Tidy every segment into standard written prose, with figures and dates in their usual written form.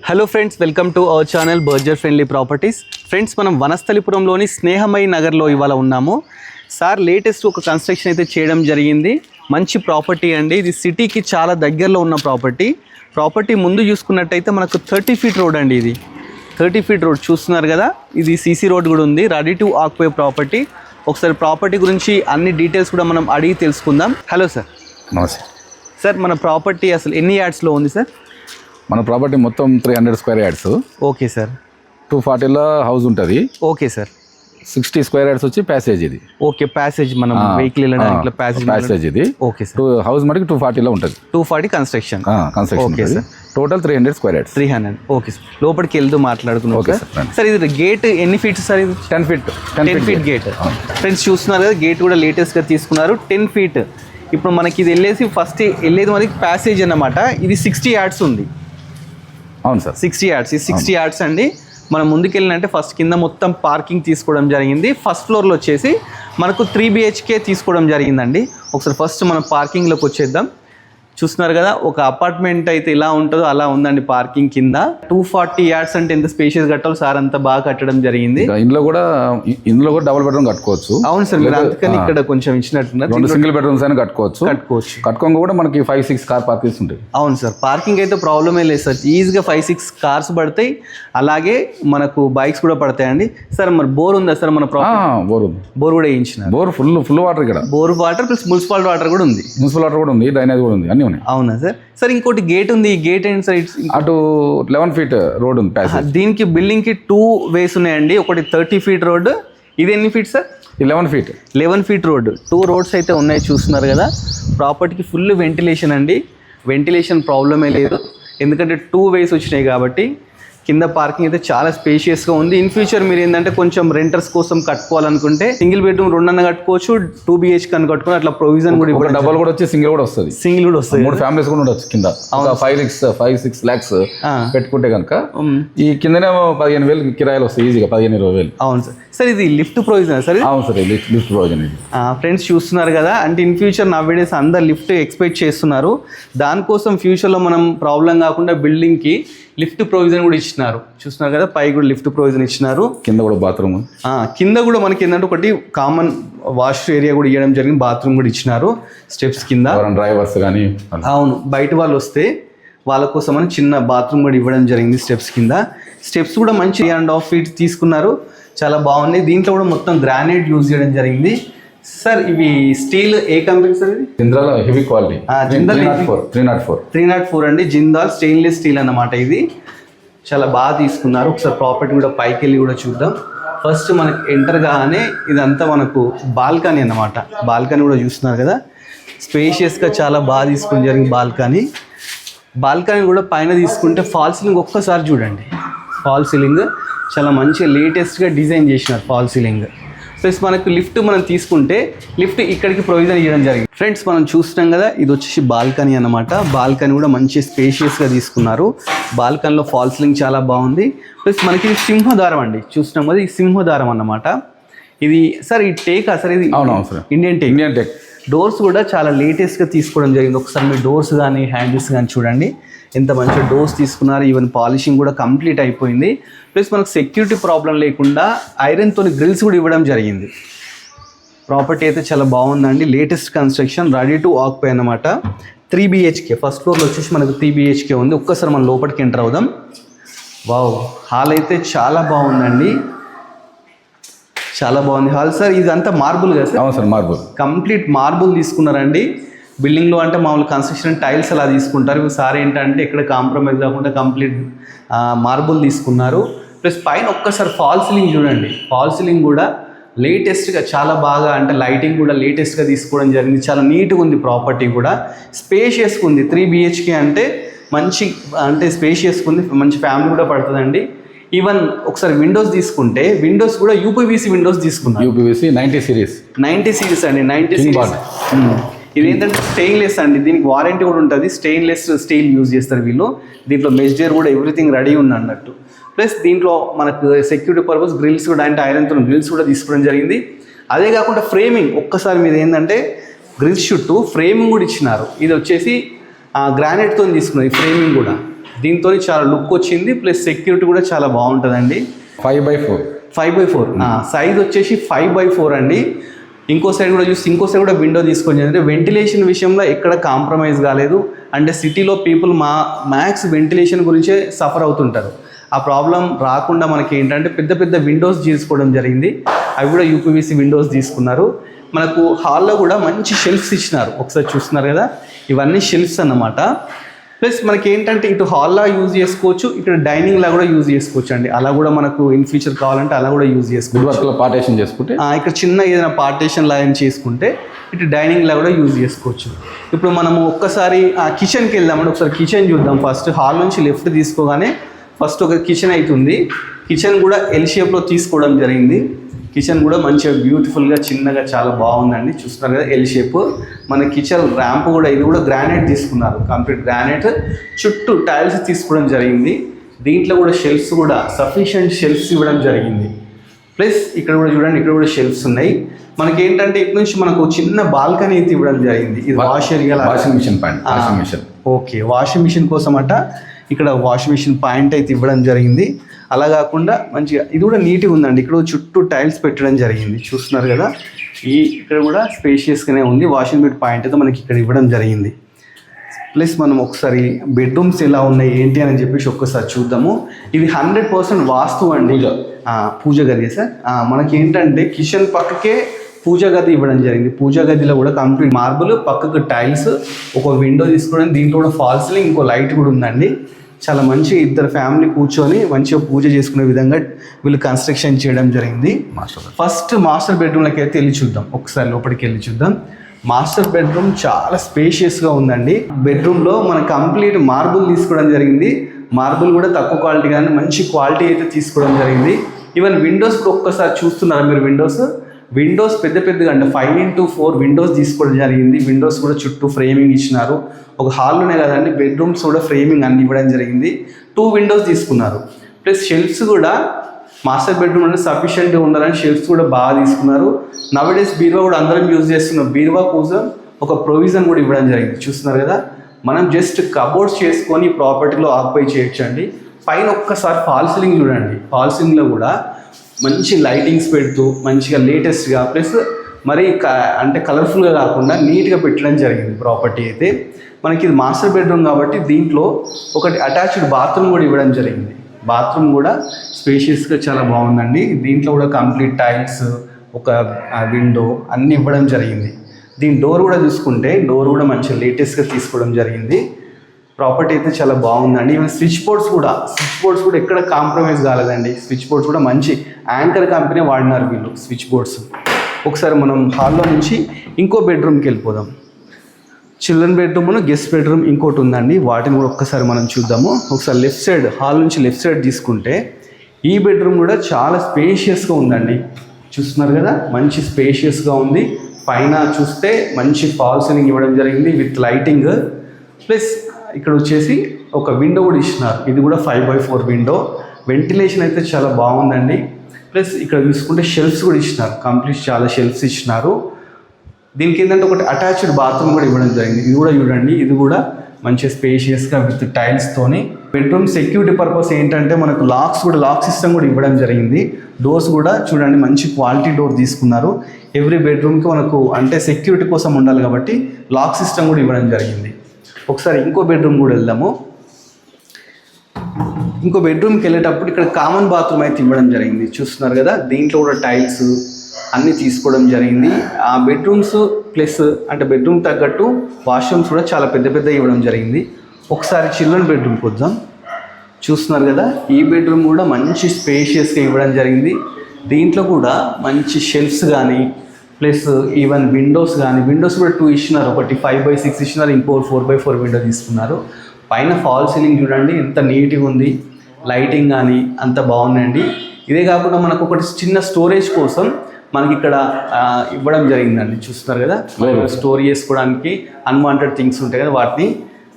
Hello friends, welcome to our channel Berger friendly properties. Friends, మనం వనస్థలిపురంలోని స్నేహమయి నగర్లో ఇవాళ ఉన్నాము. సార్ లేటెస్ట్ ఒక కన్స్ట్రక్షన్ అయితే చేయడం జరిగింది. మంచి ప్రాపర్టీ అండి. ఇది సిటీకి చాలా దగ్గరలో ఉన్న ప్రాపర్టీ ముందు చూసుకున్నట్టయితే మనకు 30 ఫీట్ రోడ్ అండి. ఇది 30 ఫీట్ రోడ్ చూస్తున్నారు కదా. ఇది సీసీ రోడ్ కూడా ఉంది. Ready to occupy property. ఒకసారి ప్రాపర్టీ గురించి అన్ని డీటెయిల్స్ కూడా మనం అడిగి తెలుసుకుందాం. Hello sir. నమస్తే సార్, మన ప్రాపర్టీ అసలు ఎన్ని యార్డ్స్లో ఉంది సార్? మన ప్రాపర్టీ మొత్తం 300 స్క్వేర్ యార్డ్స్. Okay sir. 240లో హౌస్ ఉంటుంది. Okay sir. 60 స్క్వేర్ యార్డ్స్ వచ్చి ప్యాసేజ్ ఇది. ఓకే, ప్యాసేజ్ మనం వెహికల్ వెళ్ళడానికి ప్యాసేజ్ ఇది. Okay sir. హౌస్ మటుకు 240లో ఉంటుంది. 240 construction. Okay sir. Total 300 square yards. 300. Okay sir. లోపలికి వెళ్తూ మాట్లాడుకున్నాం. Okay sir. సార్, ఇది గేట్ ఎన్ని ఫీట్ సార్? ఇది 10 ఫీట్. 10 feet gate. ఫ్రెండ్స్ చూస్తున్నారు కదా, గేట్ కూడా లేటెస్ట్గా తీసుకున్నారు. 10 ఫీట్. ఇప్పుడు మనకి ఇది వెళ్ళేసి ఫస్ట్ వెళ్ళేది మనకి ప్యాసేజ్ అన్నమాట. ఇది 60 యార్డ్స్ ఉంది. అవును సార్, 60 యార్డ్స్. ఇది 60 యార్డ్స్ అండి. మనం ముందుకెళ్ళినంటే ఫస్ట్ కింద మొత్తం పార్కింగ్ తీసుకోవడం జరిగింది. ఫస్ట్ ఫ్లోర్లో వచ్చేసి మనకు 3 BHK తీసుకోవడం జరిగిందండి. ఒకసారి ఫస్ట్ మనం పార్కింగ్లోకి వచ్చేద్దాం. చూస్తున్నారు కదా, ఒక అపార్ట్మెంట్ అయితే ఇలా ఉంటుందో అలా ఉందండి పార్కింగ్ కింద. 240 యార్డ్స్ అంటే ఎంత స్పేషియస్ కట్టాలో సార్ అంతా బాగా కట్టడం జరిగింది. ఇందులో కూడా డబుల్ బెడ్రూమ్ కట్టుకోవచ్చు. అవును సార్, మీరు అందుకని ఇక్కడ కొంచెం ఇచ్చినట్టున్నారు. 2 సింగిల్ బెడ్రూమ్స్ అయినా కట్టుకోవచ్చు. కట్టుకోగా కూడా మనకి 5-6 కార్ పార్కింగ్స్ ఉంటాయి. అవును సార్, పార్కింగ్ అయితే ప్రాబ్లమే లేదు సార్. ఈజీగా 5-6 కార్స్ పడతాయి. అలాగే మనకు బైక్స్ కూడా పడతాయండి. సార్, మరి బోర్ ఉందా సార్? మన బోర్ ఉంది. బోర్ కూడా వేయించిన. Bore full water. ఇక్కడ bore water plus municipal water కూడా ఉంది. డ్రైనేజ్ కూడా ఉంది. అన్ని ఉన్నాయి. అవునా సార్. సార్, ఇంకోటి గేట్ ఉంది. ఈ గేట్ ఏంటి సార్? అటు 11 ఫీట్ రోడ్ ఉంది. దీనికి బిల్డింగ్ కి 2 వేస్ ఉన్నాయండి. ఒకటి 30 ఫీట్ రోడ్. ఇది ఎన్ని feet sir? 11 feet. 11 feet road. 2 roads అయితే ఉన్నాయి. చూస్తున్నారు కదా. ప్రాపర్టీకి ఫుల్ వెంటిలేషన్ అండి. వెంటిలేషన్ ప్రాబ్లమే లేదు, ఎందుకంటే 2 వేస్ వచ్చినాయి కాబట్టి. కింద పార్కింగ్ అయితే చాలా స్పేషియస్గా ఉంది. ఇన్ ఫ్యూచర్ మీరు ఏంటంటే కొంచెం రెంటర్స్ కోసం కట్టుకోవాలనుకుంటే సింగిల్ బెడ్రూమ్ 2 కట్టుకోవచ్చు. 2 BHK అని కట్టుకుని అట్లా ప్రొవిజన్ కూడా ఇవ్వడం. డబల్ కూడా వచ్చి సింగిల్ కూడా వస్తుంది. 3 ఫ్యామిలీస్ కూడా ఉండొచ్చు కింద. 5-6 lakhs పెట్టుకుంటే కనుక ఈ కిందనే 15,000 కిరాయిలు వస్తాయి ఈజీగా. 15-20,000. అవును సార్. సార్, ఇది లిఫ్ట్ ప్రొవిజన్ సార్? అవును సార్, లిఫ్ట్ ప్రొవిజన్ ఇది. ఫ్రెండ్స్ చూస్తున్నారు కదా, అంటే ఇన్ ఫ్యూచర్ నవ్వేడేస్ అందరు లిఫ్ట్ ఎక్స్పెక్ట్ చేస్తున్నారు. దానికోసం ఫ్యూచర్లో మనం ప్రాబ్లం కాకుండా బిల్డింగ్కి లిఫ్ట్ ప్రొవిజన్ కూడా ఇచ్చినారు. చూస్తున్నారు కదా, పై కూడా లిఫ్ట్ ప్రొవిజన్ ఇచ్చినారు. కింద కూడా బాత్రూమ్. కింద కూడా మనకి ఏంటంటే ఒకటి కామన్ వాష్ ఏరియా కూడా ఇవ్వడం జరిగింది. బాత్రూమ్ కూడా ఇచ్చినారు స్టెప్స్ కింద. డ్రైవర్స్ కానీ అవును, బయట వాళ్ళు వస్తే వాళ్ళ కోసం అని చిన్న బాత్రూమ్ కూడా ఇవ్వడం జరిగింది స్టెప్స్ కింద. స్టెప్స్ కూడా మంచి 3.5 ఫీట్ తీసుకున్నారు. చాలా బాగుంది. దీంట్లో కూడా మొత్తం గ్రానైట్ యూజ్ చేయడం జరిగింది. సార్, ఇవి స్టీల్ ఏ కంపెనీ సార్? ఇది జిందాల్ హెవీ క్వాలిటీ. 304 అండి. జిందాల్ స్టెయిన్లెస్ స్టీల్ అన్నమాట. ఇది చాలా బాగా తీసుకున్నారు. ఒకసారి ప్రాపర్టీ కూడా పైకి వెళ్ళి కూడా చూద్దాం. ఫస్ట్ మనకి ఎంటర్ కాగానే ఇదంతా మనకు బాల్కనీ అన్నమాట. బాల్కనీ కూడా చూస్తున్నారు కదా, స్పేషియస్గా చాలా బాగా తీసుకుని జరిగింది బాల్కనీ కూడా పైన తీసుకుంటే ఫాల్ సీలింగ్ ఒక్కసారి చూడండి. ఫాల్ సీలింగ్ చాలా మంచిగా లేటెస్ట్గా డిజైన్ చేసినారు ఫాల్ సీలింగ్. ప్లస్ మనకు లిఫ్ట్ మనం తీసుకుంటే లిఫ్ట్ ఇక్కడికి ప్రొవిజన్ ఇవ్వడం జరిగింది. ఫ్రెండ్స్, మనం చూస్తున్నాం కదా, ఇది వచ్చేసి బాల్కనీ అన్నమాట. బాల్కనీ కూడా మంచి స్పేషియస్గా తీసుకున్నారు. బాల్కనీలో ఫాల్ సీలింగ్ చాలా బాగుంది. ప్లస్ మనకి ఇది సింహద్వారం అండి. చూస్తున్నాం కదా, ఈ సింహద్వారం అన్నమాట. ఇది సార్, ఈ టేకా సార్? ఇది ఇండియన్ టేక్. డోర్స్ కూడా చాలా లేటెస్ట్గా తీసుకోవడం జరిగింది. ఒకసారి మీ డోర్స్ కానీ హ్యాండిల్స్ కానీ చూడండి, ఎంత మంచిగా డోర్స్ తీసుకున్నారు. ఈవెన్ పాలిషింగ్ కూడా కంప్లీట్ అయిపోయింది. ప్లస్ మనకు సెక్యూరిటీ ప్రాబ్లం లేకుండా ఐరన్తో గ్రిల్స్ కూడా ఇవ్వడం జరిగింది. ప్రాపర్టీ అయితే చాలా బాగుందండి. Latest construction, ready to occupy అన్నమాట. 3 BHK. ఫస్ట్ ఫ్లోర్లో వచ్చేసి మనకు 3 BHK ఉంది. ఒక్కసారి మనం లోపలికి ఎంటర్ అవుదాం. వావ్, హాల్ అయితే చాలా బాగుందండి. చాలా బాగుంది హాల్. సార్, ఇదంతా మార్బుల్ కదా సార్? అవును సార్, మార్బుల్. కంప్లీట్ మార్బుల్ తీసుకున్నారండి. బిల్డింగ్లో అంటే మామూలు కన్స్ట్రక్షన్ టైల్స్ అలా తీసుకుంటారు. సార్ ఏంటంటే ఇక్కడ కాంప్రమైజ్ కాకుండా కంప్లీట్ మార్బుల్ తీసుకున్నారు. ప్లస్ పైన ఒక్కసారి ఫాల్ సీలింగ్ చూడండి. ఫాల్ సీలింగ్ కూడా లేటెస్ట్గా చాలా బాగా, అంటే లైటింగ్ కూడా లేటెస్ట్గా తీసుకోవడం జరిగింది. చాలా నీట్గా ఉంది. ప్రాపర్టీ కూడా స్పేషియస్గా ఉంది. 3 BHK అంటే మంచి, అంటే స్పేషియస్గా ఉంది. మంచి ఫ్యామిలీ కూడా పడుతుందండి. ఈవెన్ ఒకసారి విండోస్ తీసుకుంటే విండోస్ కూడా UPVC విండోస్ తీసుకున్నారు. UPVC 90 సిరీస్ అండి. 90 సిరీస్. ఇది ఏంటంటే స్టెయిన్లెస్ అండి. దీనికి వారంటీ కూడా ఉంటుంది. స్టెయిన్లెస్ స్టీల్ యూజ్ చేస్తారు వీళ్ళు. దీంట్లో మెస్జర్ కూడా ఎవ్రీథింగ్ రెడీ ఉంది అన్నట్టు. ప్లస్ దీంట్లో మనకు సెక్యూరిటీ పర్పస్ గ్రిల్స్ కూడా, అంటే ఐరన్తో గ్రిల్స్ కూడా తీసుకోవడం జరిగింది. అదే కాకుండా ఫ్రేమింగ్ ఒక్కసారి మీద ఏంటంటే గ్రిల్స్ చుట్టూ ఫ్రేమింగ్ కూడా ఇచ్చినారు. ఇది వచ్చేసి గ్రానైట్తో తీసుకున్నారు ఈ ఫ్రేమింగ్ కూడా. దీంతో చాలా లుక్ వచ్చింది, ప్లస్ సెక్యూరిటీ కూడా చాలా బాగుంటుందండి. 5x4 5x4 సైజ్ వచ్చేసి 5x4 అండి. ఇంకో సైడ్ కూడా చూస్తే ఇంకో సైడ్ కూడా విండో తీసుకొని, అంటే వెంటిలేషన్ విషయంలో ఎక్కడ కాంప్రమైజ్ కాలేదు. అంటే సిటీలో పీపుల్ మ్యాక్స్ వెంటిలేషన్ గురించే సఫర్ అవుతుంటారు. ఆ ప్రాబ్లం రాకుండా మనకి ఏంటంటే పెద్ద పెద్ద విండోస్ తీసుకోవడం జరిగింది. అవి కూడా యూపీవీసీ విండోస్ తీసుకున్నారు. మనకు హాల్లో కూడా మంచి షెల్ఫ్స్ ఇచ్చినారు, ఒకసారి చూస్తున్నారు కదా, ఇవన్నీ షెల్ఫ్స్ అన్నమాట. ప్లస్ మనకి ఏంటంటే ఇటు హాల్లా యూజ్ చేసుకోవచ్చు, ఇక్కడ డైనింగ్లా కూడా యూజ్ చేసుకోవచ్చు అండి. అలా కూడా మనకు ఇన్ ఫ్యూచర్ కావాలంటే అలా కూడా యూజ్ చేసుకోవచ్చు. పార్టీషన్ చేసుకుంటే ఇక్కడ చిన్న ఏదైనా పార్టీషన్ లా చేసుకుంటే ఇటు డైనింగ్లా కూడా యూజ్ చేసుకోవచ్చు. ఇప్పుడు మనము ఒక్కసారి కిచెన్కి వెళ్దామంటే ఒకసారి కిచెన్ చూద్దాం. ఫస్ట్ హాల్ నుంచి లెఫ్ట్ తీసుకోగానే ఫస్ట్ ఒక కిచెన్ అవుతుంది. కిచెన్ కూడా ఎల్ షేప్లో తీసుకోవడం జరిగింది. కిచెన్ కూడా మంచిగా బ్యూటిఫుల్గా చిన్నగా చాలా బాగుందండి. చూస్తున్నారు కదా ఎల్ షేప్. మన కిచెన్ ర్యాంప్ కూడా ఇది కూడా గ్రానైట్ తీసుకున్నారు, కంప్లీట్ గ్రానైట్. చుట్టూ టైల్స్ తీసుకోవడం జరిగింది. దీంట్లో కూడా షెల్ఫ్స్ కూడా సఫిషియంట్ షెల్ఫ్స్ ఇవ్వడం జరిగింది. ప్లస్ ఇక్కడ కూడా చూడండి, ఇక్కడ కూడా షెల్ఫ్స్ ఉన్నాయి. మనకి ఏంటంటే ఇటు నుంచి మనకు చిన్న బాల్కనీ అయితే ఇవ్వడం జరిగింది. ఇది wash area, washing machine point. Washing machine okay, washing machine కోసం అట ఇక్కడ వాషింగ్ మిషన్ పాయింట్ అయితే ఇవ్వడం జరిగింది. అలా కాకుండా మంచిగా ఇది కూడా నీట్గా ఉందండి. ఇక్కడ చుట్టూ టైల్స్ పెట్టడం జరిగింది, చూస్తున్నారు కదా. ఇక్కడ కూడా స్పేషియస్గానే ఉంది. వాషింగ్ మిషన్ పాయింట్ అయితే మనకి ఇక్కడ ఇవ్వడం జరిగింది. ప్లస్ మనం ఒకసారి బెడ్రూమ్స్ ఎలా ఉన్నాయి ఏంటి అని చెప్పేసి ఒక్కసారి చూద్దాము. ఇది 100% వాస్తు అండి. పూజ గది సార్. మనకి ఏంటంటే కిచెన్ పక్కకే పూజ గది ఇవ్వడం జరిగింది. పూజ గదిలో కూడా కంప్లీట్ మార్బుల్, పక్కకు టైల్స్, ఒక విండో తీసుకోవడం, దీంట్లో కూడా ఫాల్ సీలింగ్, ఇంకో లైట్ కూడా ఉందండి. చాలా మంచి ఇద్దరు ఫ్యామిలీ కూర్చొని మంచిగా పూజ చేసుకునే విధంగా వీళ్ళు కన్స్ట్రక్షన్ చేయడం జరిగింది. ఫస్ట్ మాస్టర్ బెడ్రూమ్లోకి అయితే వెళ్ళి చూద్దాం. ఒకసారి లోపలికి వెళ్ళి చూద్దాం. మాస్టర్ బెడ్రూమ్ చాలా స్పేషియస్గా ఉందండి. బెడ్రూమ్లో మన కంప్లీట్ మార్బుల్ తీసుకోవడం జరిగింది. మార్బుల్ కూడా తక్కువ క్వాలిటీ కానీ మంచి క్వాలిటీ అయితే తీసుకోవడం జరిగింది. ఈవెన్ విండోస్ కూడా ఒక్కసారి చూస్తున్నారా మీరు? విండోస్ పెద్ద పెద్దగా అంటే 5x4 విండోస్ తీసుకోవడం జరిగింది. విండోస్ కూడా చుట్టూ ఫ్రేమింగ్ ఇచ్చినారు. ఒక హాల్లోనే కదండి, బెడ్రూమ్స్ కూడా ఫ్రేమింగ్ అన్ని ఇవ్వడం జరిగింది. 2 విండోస్ తీసుకున్నారు. ప్లస్ షెల్ఫ్స్ కూడా మాస్టర్ బెడ్రూమ్ అంటే సఫిషియెంట్గా ఉండాలని షెల్ఫ్స్ కూడా బాగా తీసుకున్నారు. నవడేస్ బీరువా కూడా అందరం యూజ్ చేస్తున్నాం. బీరువా కోసం ఒక ప్రొవిజన్ కూడా ఇవ్వడం జరిగింది. చూస్తున్నారు కదా, మనం జస్ట్ కబోర్డ్స్ చేసుకొని ప్రాపర్టీలో ఆక్యుపై చేయొచ్చండి. పైన ఒక్కసారి ఫాల్ సీలింగ్ చూడండి. ఫాల్ సీలింగ్లో కూడా మంచి లైటింగ్స్ పెడుతూ మంచిగా లేటెస్ట్గా, ప్లస్ మరీ అంటే కలర్ఫుల్గా కాకుండా నీట్గా పెట్టడం జరిగింది ప్రాపర్టీ అయితే. మనకి ఇది మాస్టర్ బెడ్రూమ్ కాబట్టి దీంట్లో ఒకటి అటాచ్డ్ బాత్రూమ్ కూడా ఇవ్వడం జరిగింది. బాత్రూమ్ కూడా స్పేషియస్గా చాలా బాగుందండి. దీంట్లో కూడా కంప్లీట్ టైల్స్, ఒక విండో అన్నీ ఇవ్వడం జరిగింది. దీని డోర్ కూడా చూసుకుంటే డోర్ కూడా మంచిగా లేటెస్ట్గా తీసుకోవడం జరిగింది. ప్రాపర్టీ అయితే చాలా బాగుందండి. ఈవెన్ స్విచ్ బోర్డ్స్ కూడా ఎక్కడ కాంప్రమైజ్ కాలేదండి. స్విచ్ బోర్డ్స్ కూడా మంచి యాంకర్ కంపెనీ వాడినారు వీళ్ళు స్విచ్ బోర్డ్స్. ఒకసారి మనం హాల్లో నుంచి ఇంకో బెడ్రూమ్కి వెళ్ళిపోదాం. చిల్డ్రన్ బెడ్రూమ్, గెస్ట్ బెడ్రూమ్ ఇంకోటి ఉందండి. వాటిని కూడా ఒక్కసారి మనం చూద్దాము. ఒకసారి లెఫ్ట్ సైడ్, హాల్ నుంచి లెఫ్ట్ సైడ్ తీసుకుంటే ఈ బెడ్రూమ్ కూడా చాలా స్పేషియస్గా ఉందండి. చూస్తున్నారు కదా, మంచి స్పేషియస్గా ఉంది. పైన చూస్తే మంచి ఫాల్ సీలింగ్ ఇవ్వడం జరిగింది విత్ లైటింగ్. ప్లస్ ఇక్కడ వచ్చేసి ఒక విండో కూడా ఇచ్చినారు. ఇది కూడా 5x4 విండో. వెంటిలేషన్ అయితే చాలా బాగుందండి. ప్లస్ ఇక్కడ చూసుకుంటే షెల్ఫ్స్ కూడా ఇచ్చినారు, కంప్లీట్ చాలా షెల్ఫ్స్ ఇచ్చినారు. దీనికి ఏంటంటే ఒకటి అటాచ్డ్ బాత్రూమ్ కూడా ఇవ్వడం జరిగింది. ఇది కూడా చూడండి, ఇది కూడా మంచి స్పేషియస్గా విత్ టైల్స్తోని. బెడ్రూమ్ సెక్యూరిటీ పర్పస్ ఏంటంటే మనకు లాక్ సిస్టమ్ కూడా ఇవ్వడం జరిగింది. డోర్స్ కూడా చూడండి మంచి క్వాలిటీ డోర్ తీసుకున్నారు. ఎవ్రీ బెడ్రూమ్కి మనకు అంటే సెక్యూరిటీ కోసం ఉండాలి కాబట్టి లాక్ సిస్టమ్ కూడా ఇవ్వడం జరిగింది. ఒకసారి ఇంకో బెడ్రూమ్ కూడా వెళ్దాము. ఇంకో బెడ్రూమ్కి వెళ్ళేటప్పుడు ఇక్కడ కామన్ బాత్రూమ్ అయితే ఇవ్వడం జరిగింది. చూస్తున్నారు కదా, దీంట్లో కూడా టైల్స్ అన్నీ తీసుకోవడం జరిగింది. ఆ బెడ్రూమ్స్ ప్లస్ అంటే బెడ్రూమ్ తగ్గట్టు వాష్రూమ్స్ కూడా చాలా పెద్ద ఇవ్వడం జరిగింది. ఒకసారి చిల్డ్రన్ బెడ్రూమ్కి వద్దాం. చూస్తున్నారు కదా, ఈ బెడ్రూమ్ కూడా మంచి స్పేషియస్గా ఇవ్వడం జరిగింది. దీంట్లో కూడా మంచి షెల్ఫ్స్ కానీ ప్లస్ ఈవెన్ విండోస్ కూడా 2 ఇచ్చినారు. ఒకటి 5x6 ఇచ్చినారు, ఇంకో 4x4 విండో తీసుకున్నారు. పైన ఫాల్ సీలింగ్ చూడండి ఎంత నీట్గా ఉంది. లైటింగ్ కానీ అంత బాగుందండి. ఇదే కాకుండా మనకు ఒకటి చిన్న స్టోరేజ్ కోసం మనకి ఇక్కడ ఇవ్వడం జరిగిందండి. చూస్తున్నారు కదా, స్టోర్ చేసుకోవడానికి అన్వాంటెడ్ థింగ్స్ ఉంటాయి కదా, వాటిని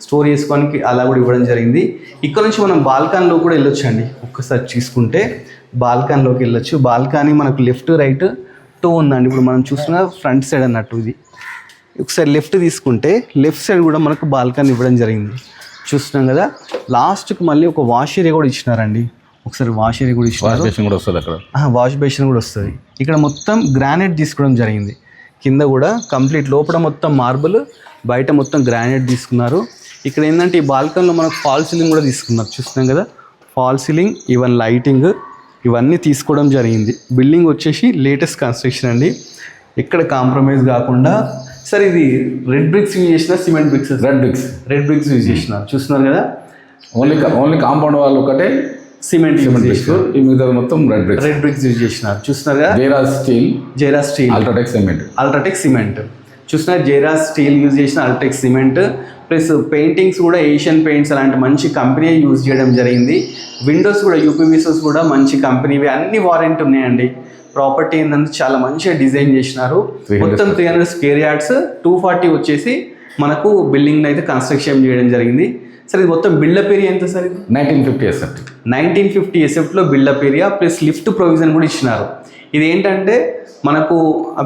స్టోర్ చేసుకోవడానికి అలా కూడా ఇవ్వడం జరిగింది. ఇక్కడ నుంచి మనం బాల్కనీలో కూడా వెళ్ళొచ్చు అండి. ఒక్కసారి చూసుకుంటే బాల్కనీలోకి వెళ్ళొచ్చు. బాల్కనీ మనకు లెఫ్ట్ రైట్ 2 ఉందండి. ఇప్పుడు మనం చూస్తున్న ఫ్రంట్ సైడ్ అన్నట్టు ఇది. ఒకసారి లెఫ్ట్ తీసుకుంటే లెఫ్ట్ సైడ్ కూడా మనకు బాల్కనీ ఇవ్వడం జరిగింది. చూస్తున్నాం కదా. లాస్ట్కి మళ్ళీ ఒక వాష్ ఏరియా కూడా ఇచ్చినారండి. ఒకసారి వాష్ ఏరియా కూడా ఇచ్చినారు. వాష్ బేసిన్ కూడా వస్తుంది అక్కడ. వాష్ బేసిన్ కూడా వస్తుంది. ఇక్కడ మొత్తం గ్రానైట్ తీసుకోవడం జరిగింది. కింద కూడా కంప్లీట్ లోపల మొత్తం మార్బుల్, బయట మొత్తం గ్రానైట్ తీసుకున్నారు. ఇక్కడ ఏంటంటే ఈ బాల్కన్లో మనకు ఫాల్ సీలింగ్ కూడా తీసుకున్నారు. చూస్తున్నాం కదా, ఫాల్ సీలింగ్, ఈవెన్ లైటింగ్ ఇవన్నీ తీసుకోవడం జరిగింది. బిల్డింగ్ వచ్చేసి లేటెస్ట్ కన్స్ట్రక్షన్ అండి, ఎక్కడ కాంప్రమైజ్ కాకుండా. సార్ ఇది రెడ్ బ్రిక్స్ యూజ్ చేసిన cement bricks? Red bricks use చేసినారు. చూస్తున్నారు కదా, ఓన్లీ కాంపౌండ్ వాళ్ళు ఒకటే సిమెంట్ బ్రిక్స్, ఈ మిగతా మొత్తం రెడ్ బ్రిక్స్ యూజ్ చేసినారు. చూస్తున్నారు కదా, జైరా స్టీల్, అల్ట్రాటెక్ సిమెంట్ చూస్తున్నారు. జైరా స్టీల్ యూజ్ చేసిన అల్ట్రాటెక్ సిమెంట్ ప్లస్ పెయింటింగ్స్ కూడా ఏషియన్ పెయింట్స్ అలాంటి మంచి కంపెనీ యూజ్ చేయడం జరిగింది. విండోస్ కూడా యూపీవీసీస్ కూడా మంచి కంపెనీవి, అన్ని వారంటీ ఉన్నాయండి. ప్రాపర్టీ ఏంటంటే చాలా మంచిగా డిజైన్ చేసినారు. మొత్తం 300 స్క్వేర్ యార్డ్స్, 240 వచ్చేసి మనకు బిల్డింగ్ అయితే కన్స్ట్రక్షన్ చేయడం జరిగింది. సార్ ఇది మొత్తం బిల్డప్ ఏరియా ఎంత సార్? ఇది 1950 ఎసెప్ట్లో built up area plus lift provision కూడా ఇచ్చినారు. ఇది ఏంటంటే మనకు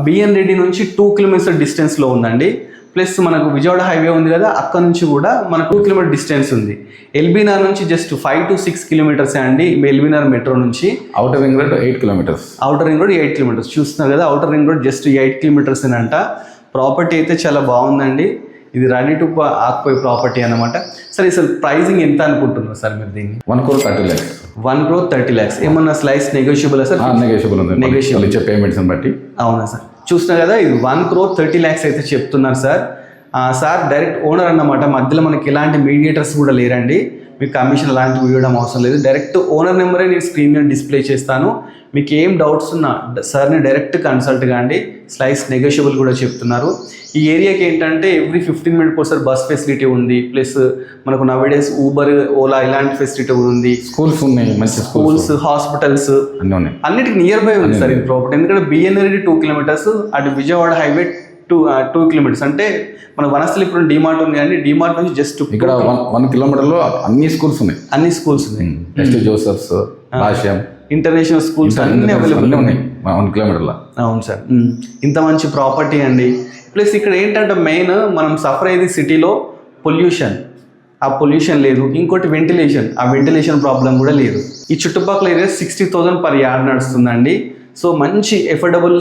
బిఎన్ రెడ్డి నుంచి 2 కిలోమీటర్స్ డిస్టెన్స్లో ఉందండి. ప్లస్ మనకు విజయవాడ హైవే ఉంది కదా, అక్కడ నుంచి కూడా మనకు 2 కిలోమీటర్ డిస్టెన్స్ ఉంది. ఎల్బీనగర్ నుంచి జస్ట్ 5 to 6 కిలోమీటర్స్ అండి. ఎల్బీనగర్ మెట్రో నుంచి. Outer ring road 8 kilometres. చూస్తున్నారు కదా, outer ring road just 8 kilometres అంట. ప్రాపర్టీ అయితే చాలా బాగుందండి. ఇది రెడీ టు ఆక్యుపై ప్రాపర్టీ అనమాట. సార్ అసలు ప్రైజింగ్ ఎంత అనుకుంటున్నారు సార్ మీరు దీన్ని? 1,30,00,000. ఏమన్నా స్లైస్ నెగోషియబుల్ సార్? నెగోషియబుల్ ఇచ్చే పేమెంట్స్ బట్టి. అవునా సార్? చూస్తున్నా కదా, ఇది 1,30,00,000 అయితే చెప్తున్నారు సార్. సార్ డైరెక్ట్ ఓనర్ అన్నమాట, మధ్యలో మనకి ఎలాంటి మీడియేటర్స్ కూడా లేరండి. మీకు కమిషన్ అలాంటివి ఇవ్వడం అవసరం లేదు. డైరెక్ట్ ఓనర్ నెంబరే నేను స్క్రీన్ మీద డిస్ప్లే చేస్తాను. మీకు ఏం డౌట్స్ ఉన్నా సార్ని డైరెక్ట్ కన్సల్ట్ కాండి. స్లైస్ నెగోషియబుల్ కూడా చెప్తున్నారు. ఈ ఏరియాకి ఏంటంటే ఎవ్రీ 15 minutes ఒకసారి బస్ ఫెసిలిటీ ఉంది. ప్లస్ మనకు నవేడేస్ ఊబర్, ఓలా ఇలాంటి ఫెసిలిటీ కూడా ఉంది. స్కూల్స్ ఉన్నాయి, మంచి స్కూల్స్, హాస్పిటల్స్ అన్నిటికి నియర్ బై ఉంది సార్ ఇది ప్రాపర్టీ. ఎందుకంటే బిఎన్ఆర్డి 2 kilometers, అటు విజయవాడ హైవే 2 kilometers. అంటే మన వనస్థలిపురం డిమార్ట్ ఉంది కానీ డిమార్ట్ నుంచి జస్ట్ ఇక్కడ 1 kilometerలో అన్ని స్కూల్స్ ఉన్నాయి. ఎస్టీ జోసెఫ్స్, భాష్యం, ఇంటర్నేషనల్ స్కూల్స్ అన్ని అవైలబుల్ ఉన్నాయి 1 kilometerలో. అవును సార్, ఇంత మంచి ప్రాపర్టీ అండి. ప్లస్ ఇక్కడ ఏంటంటే మెయిన్ మనం సఫర్ అయ్యేది సిటీలో పొల్యూషన్, ఆ పొల్యూషన్ లేదు. ఇంకోటి వెంటిలేషన్, ఆ వెంటిలేషన్ ప్రాబ్లం కూడా లేదు. ఈ చుట్టుపక్కల ఏరియా 60,000 per yard నడుస్తుందండి. సో మంచి ఎఫోర్డబుల్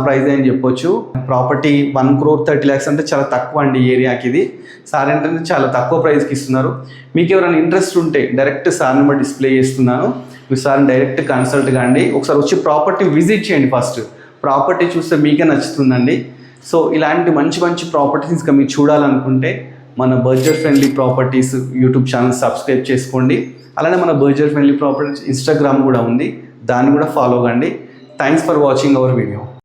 ప్రైస్ అని చెప్పొచ్చు. ప్రాపర్టీ 1,30,00,000 అంటే చాలా తక్కువ అండి ఈ ఏరియాకి. ఇది సార్ ఏంటంటే చాలా తక్కువ ప్రైస్కి ఇస్తున్నారు. మీకు ఎవరైనా ఇంట్రెస్ట్ ఉంటే డైరెక్ట్ సార్ నెంబర్ డిస్ప్లే చేస్తున్నాను, మీరు సార్ని డైరెక్ట్ కన్సల్ట్ కాండి. ఒకసారి వచ్చి ప్రాపర్టీ విజిట్ చేయండి. ఫస్ట్ ప్రాపర్టీ చూస్తే మీకే నచ్చుతుందండి. సో ఇలాంటి మంచి మంచి ప్రాపర్టీస్ ఇంకా మీరు చూడాలనుకుంటే మన budget friendly properties YouTube channel subscribe చేసుకోండి. అలానే మన బడ్జెట్ ఫ్రెండ్లీ ప్రాపర్టీస్ ఇన్స్టాగ్రామ్ కూడా ఉంది, దాన్ని కూడా ఫాలో కండి. Thanks for watching our video.